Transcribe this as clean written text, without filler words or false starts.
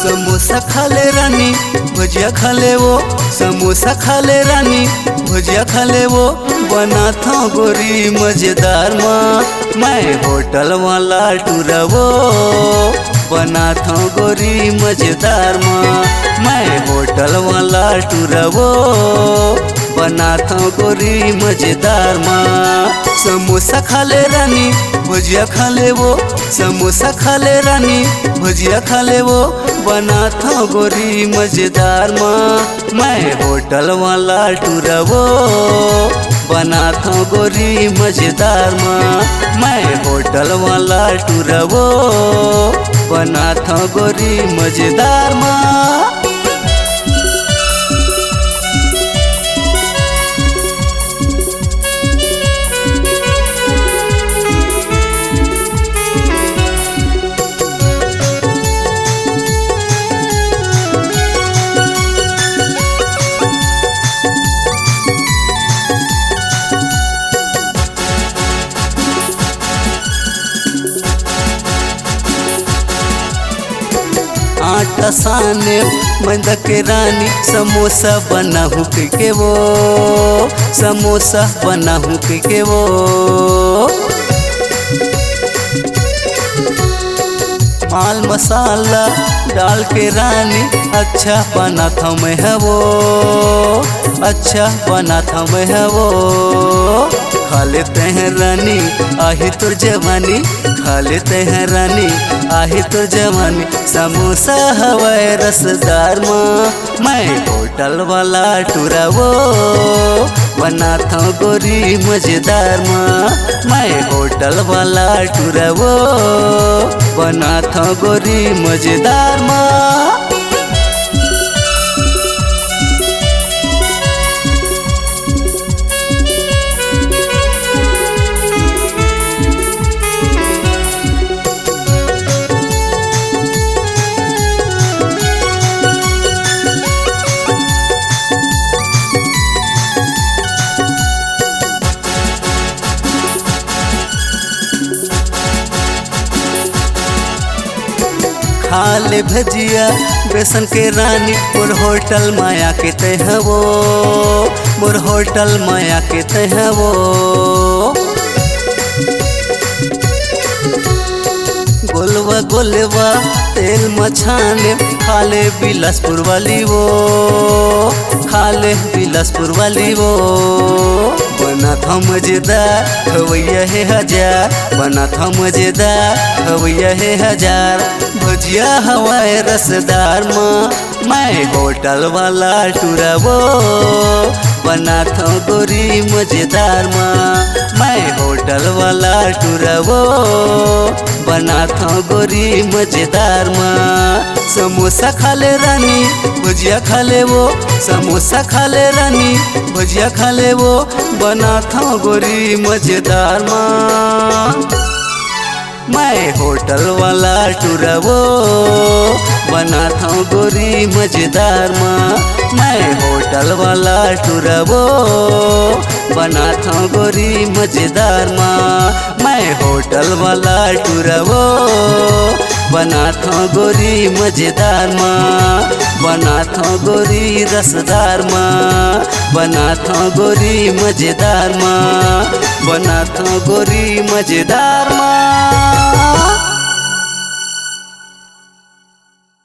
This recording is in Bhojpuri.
समोसा खा ले रानी भुजिया खा ले वो, समोसा खा ले रानी भुजिया खा ले वो, बनाता गोरी मजेदार माँ मैं होटल वाला टूरवो। बनाता गोरी मजेदार माँ मैं होटल वाला टूरवो, बनाता गोरी मजेदार माँ। समोसा खा ले रानी भुजिया खा ले वो, समोसा खा ले रानी भुजिया खा ले वो, बनाता गोरी मजेदार माँ मैं होटल वाला टूरवो। बनाता गोरी मजेदार माँ मैं होटल वाला टूरवो, बनाता गोरी मजेदार माँ। आटा साने मैदा के रानी समोसा बना हूँ के वो, समोसा बना हूँ के वो। माल मसाला डाल के रानी अच्छा बना था मैं है वो, अच्छा बना था मैं है वो। खा लेते हैं रानी आही तुर जवानी, खा लेते हैं रानी आही तुर जवानी। समोसा हवाए रसदार माँ मैं होटल वाला टूरवो, बनाता गोरी मजेदार माँ मैं होटल वाला टूरवो, बनाता गोरी मजेदार माँ। खा ले भजिया बेसन के रानी मोर होटल माया के तहवो, मोर होटल माया के तहवो। गोलवा गोलवा तेल मछाने खा ले बिलासपुर वाली वो, खा ले बिलासपुर वाली वो। बना था मजेदार खवैया है हजार, बना था मजेदार खवैया है हजार। भजिया हवाए रसदार माँ मैं होटल वाला टूरवो, बना था गोरी मजेदार माँ मैं होटल वाला टूरवो, बना था गोरी मजेदार माँ। समोसा खा ले रानी भुजिया खा ले वो, समोसा खा ले रानी भुजिया खा ले वो, बना था गोरी मजेदार माँ मैं होटल वाला टूरवो। बना था गोरी मजेदार माँ मैं होटल वाला टूरवो, बना था गोरी मजेदार माँ मैं होटल वाला टूरवो, बना था गोरी मजेदार माँ, बना था गोरी रसदार माँ, बना था गोरी मजेदार माँ, बना था गोरी मजेदार माँ।